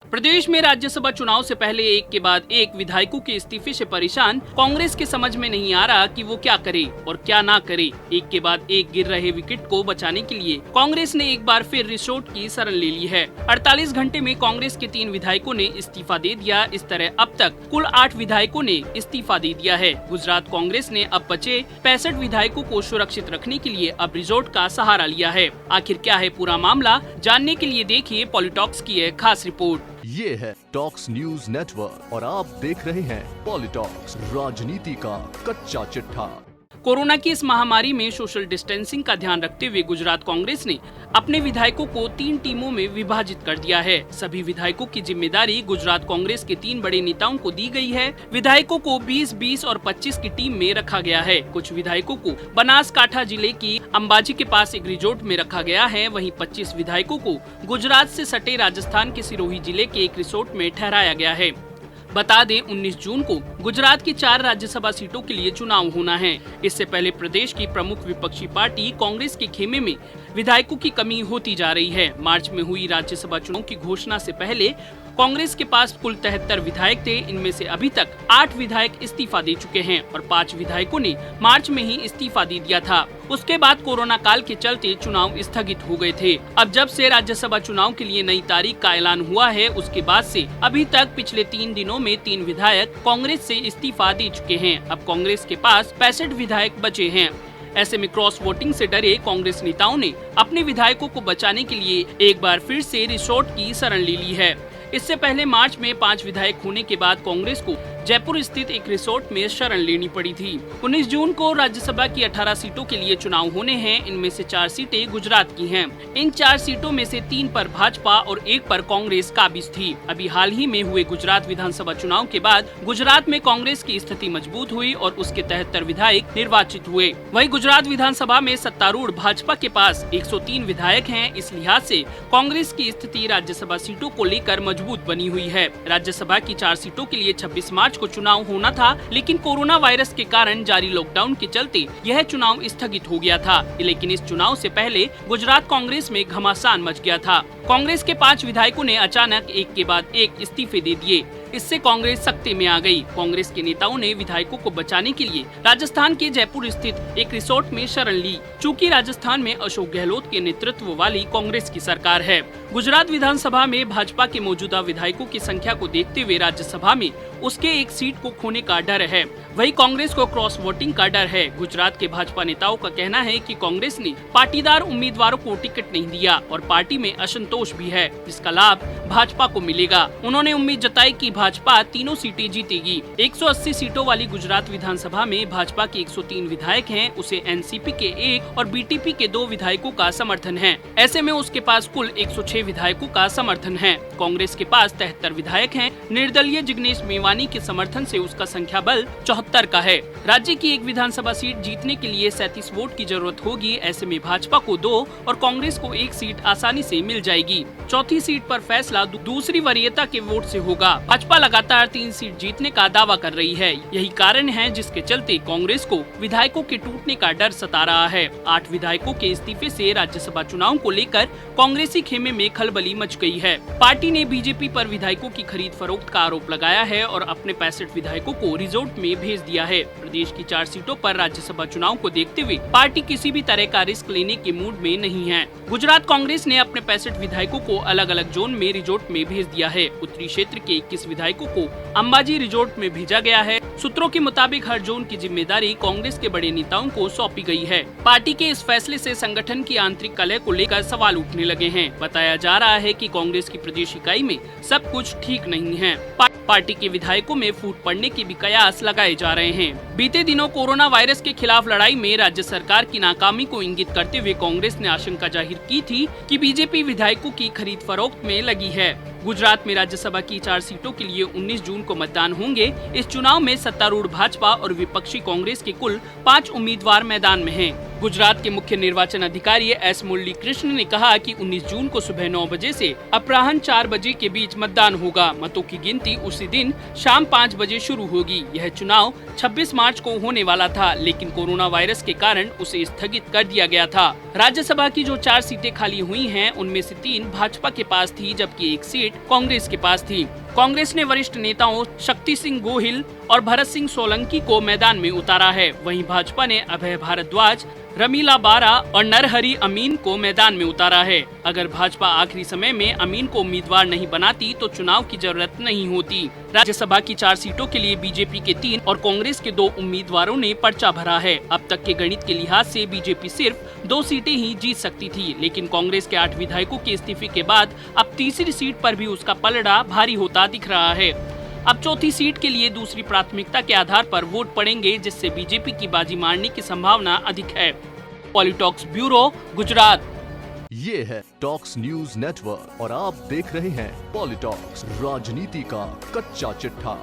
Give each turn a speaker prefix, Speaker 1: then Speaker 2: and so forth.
Speaker 1: प्रदेश में राज्यसभा चुनाव से पहले एक के बाद एक विधायकों के इस्तीफे से परेशान कांग्रेस के समझ में नहीं आ रहा कि वो क्या करे और क्या ना करे। एक के बाद एक गिर रहे विकेट को बचाने के लिए कांग्रेस ने एक बार फिर रिसोर्ट की शरण ले ली है। 48 घंटे में कांग्रेस के 3 विधायकों ने इस्तीफा दे दिया। इस तरह अब तक कुल 8 विधायकों ने इस्तीफा दे दिया है। गुजरात कांग्रेस ने अब बचे 65 विधायकों को सुरक्षित रखने के लिए अब रिसोर्ट का सहारा लिया है। आखिर क्या है पूरा मामला, जानने के लिए देखिए पॉलिटॉक्स की एक खास रिपोर्ट।
Speaker 2: ये है टॉक्स न्यूज नेटवर्क और आप देख रहे हैं पॉलिटॉक्स, राजनीति का कच्चा चिट्ठा।
Speaker 1: कोरोना की इस महामारी में सोशल डिस्टेंसिंग का ध्यान रखते हुए गुजरात कांग्रेस ने अपने विधायकों को 3 टीमों में विभाजित कर दिया है। सभी विधायकों की जिम्मेदारी गुजरात कांग्रेस के 3 बड़े नेताओं को दी गई है। विधायकों को 20, 20 और 25 की टीम में रखा गया है। कुछ विधायकों को बनासकांठा जिले की अंबाजी के पास एक रिजोर्ट में रखा गया है। वहीं 25 विधायकों को गुजरात से सटे राजस्थान के सिरोही जिले के एक रिसोर्ट में ठहराया गया है। बता दें 19 जून को गुजरात की 4 राज्यसभा सीटों के लिए चुनाव होना है। इससे पहले प्रदेश की प्रमुख विपक्षी पार्टी कांग्रेस के खेमे में विधायकों की कमी होती जा रही है। मार्च में हुई राज्यसभा चुनाव की घोषणा से पहले कांग्रेस के पास कुल 73 विधायक थे। इनमें से अभी तक 8 विधायक इस्तीफा दे चुके हैं और 5 विधायकों ने मार्च में ही इस्तीफा दे दिया था। उसके बाद कोरोना काल के चलते चुनाव स्थगित हो गए थे। अब जब से राज्यसभा चुनाव के लिए नई तारीख का ऐलान हुआ है, उसके बाद से अभी तक पिछले 3 दिनों में 3 विधायक कांग्रेस से इस्तीफा दे चुके हैं। अब कांग्रेस के पास 65 विधायक बचे हैं। ऐसे में क्रॉस वोटिंग से डरे कांग्रेस नेताओं ने अपने विधायकों को बचाने के लिए एक बार फिर से रिसोर्ट की शरण ले ली है। इससे पहले मार्च में 5 विधायक होने के बाद कांग्रेस को जयपुर स्थित एक रिसोर्ट में शरण लेनी पड़ी थी। 19 जून को राज्यसभा की 18 सीटों के लिए चुनाव होने हैं। इनमें से 4 सीटें गुजरात की हैं। इन 4 सीटों में से 3 पर भाजपा और 1 पर कांग्रेस काबिज थी। अभी हाल ही में हुए गुजरात विधानसभा चुनाव के बाद गुजरात में कांग्रेस की स्थिति मजबूत हुई और उसके 73 विधायक निर्वाचित हुए। वहीं गुजरात विधानसभा में सत्तारूढ़ भाजपा के पास 103 विधायक हैं। इस लिहाज से कांग्रेस की स्थिति राज्यसभा सीटों को लेकर मजबूत बनी हुई है। राज्यसभा की 4 सीटों के लिए 26 मार्च को चुनाव होना था, लेकिन कोरोना वायरस के कारण जारी लॉकडाउन के चलते यह चुनाव स्थगित हो गया था। लेकिन इस चुनाव से पहले गुजरात कांग्रेस में घमासान मच गया था। कांग्रेस के 5 विधायकों ने अचानक एक के बाद एक इस्तीफे दे दिए। इससे कांग्रेस सख्ते में आ गई। कांग्रेस के नेताओं ने विधायकों को बचाने के लिए राजस्थान के जयपुर स्थित एक रिसोर्ट में शरण ली। चूँकि राजस्थान में अशोक गहलोत के नेतृत्व वाली कांग्रेस की सरकार है। गुजरात विधानसभा में भाजपा के मौजूदा विधायकों की संख्या को देखते हुए राज्यसभा में उसके एक सीट को खोने का डर है। वही कांग्रेस को क्रॉस वोटिंग का डर है। गुजरात के भाजपा नेताओं का कहना है कि कांग्रेस ने पाटीदार उम्मीदवारों को टिकट नहीं दिया और पार्टी में असंतोष भी है, जिसका लाभ भाजपा को मिलेगा। उन्होंने उम्मीद जताई कि भाजपा तीनों सीटें जीतेगी। 180 सीटों वाली गुजरात विधानसभा में भाजपा के 103 विधायक हैं। उसे एनसीपी के 1 और बीटीपी के 2 विधायकों का समर्थन है। ऐसे में उसके पास कुल 106 विधायकों का समर्थन है। कांग्रेस के पास 73 विधायक हैं। निर्दलीय जिग्नेश मेवानी के समर्थन से उसका संख्या बल 74 का है। राज्य की एक विधानसभा सीट जीतने के लिए 37 वोट की जरूरत होगी। ऐसे में भाजपा को 2 और कांग्रेस को 1 सीट आसानी से मिल जाएगी। चौथी सीट पर फैसला दूसरी वरीयता के वोट से होगा। भाजपा लगातार 3 सीट जीतने का दावा कर रही है। यही कारण है जिसके चलते कांग्रेस को विधायकों के टूटने का डर सता रहा है। 8 विधायकों के इस्तीफे से राज्यसभा चुनाव को लेकर कांग्रेसी खेमे में खलबली मच गई है। पार्टी ने बीजेपी पर विधायकों की खरीद फरोख्त का आरोप लगाया है और अपने 65 विधायकों को रिजोर्ट में भेज दिया है। प्रदेश की 4 सीटों पर राज्यसभा चुनाव को देखते हुए पार्टी किसी भी तरह का रिस्क लेने के मूड में नहीं है। गुजरात कांग्रेस ने अपने 65 विधायकों को अलग अलग जोन में रिजोर्ट में भेज दिया है। उत्तरी क्षेत्र के 21 विधायकों को अंबाजी रिजोर्ट में भेजा गया है। सूत्रों के मुताबिक हर जोन की जिम्मेदारी कांग्रेस के बड़े नेताओं को सौंपी गई है। पार्टी के इस फैसले से संगठन की आंतरिक कलह को लेकर सवाल उठने लगे हैं। बताया जा रहा है कि कांग्रेस की प्रदेश इकाई में सब कुछ ठीक नहीं है। पार्टी के विधायकों में फूट पड़ने के भी कयास लगाए जा रहे हैं। बीते दिनों कोरोना वायरस के खिलाफ लड़ाई में राज्य सरकार की नाकामी को इंगित करते हुए कांग्रेस ने आशंका जाहिर की थी कि बीजेपी विधायकों की खरीद फरोख्त में लगी है। गुजरात में राज्यसभा की 4 सीटों के लिए 19 जून को मतदान होंगे। इस चुनाव में सत्तारूढ़ भाजपा और विपक्षी कांग्रेस के कुल 5 उम्मीदवार मैदान में हैं। गुजरात के मुख्य निर्वाचन अधिकारी एस मुरली कृष्ण ने कहा कि 19 जून को सुबह 9 बजे से अपराह्न 4 बजे के बीच मतदान होगा। मतों की गिनती उसी दिन शाम 5 बजे शुरू होगी। यह चुनाव 26 मार्च को होने वाला था, लेकिन कोरोना वायरस के कारण उसे स्थगित कर दिया गया था। राज्यसभा की जो 4 सीटें खाली हुई हैं, उनमें से 3 भाजपा के पास थी, जबकि 1 सीट सीट कांग्रेस के पास थी। कांग्रेस ने वरिष्ठ नेताओं शक्ति सिंह गोहिल और भरत सिंह सोलंकी को मैदान में उतारा है। वहीं भाजपा ने अभय भारद्वाज, रमीला बारा और नरहरि अमीन को मैदान में उतारा है। अगर भाजपा आखिरी समय में अमीन को उम्मीदवार नहीं बनाती तो चुनाव की जरूरत नहीं होती। राज्यसभा की 4 सीटों के लिए बीजेपी के 3 और कांग्रेस के 2 उम्मीदवारों ने पर्चा भरा है। अब तक के गणित के लिहाज से बीजेपी सिर्फ 2 सीटें ही जीत सकती थी, लेकिन कांग्रेस के 8 विधायकों के इस्तीफे के बाद अब तीसरी सीट पर भी उसका पलड़ा भारी होता दिख रहा है। अब चौथी सीट के लिए दूसरी प्राथमिकता के आधार पर वोट पड़ेंगे, जिससे बीजेपी की बाजी मारने की संभावना अधिक है। पॉलिटॉक्स ब्यूरो, गुजरात।
Speaker 2: ये है टॉक्स न्यूज नेटवर्क और आप देख रहे हैं पॉलिटॉक्स, राजनीति का कच्चा चिट्ठा।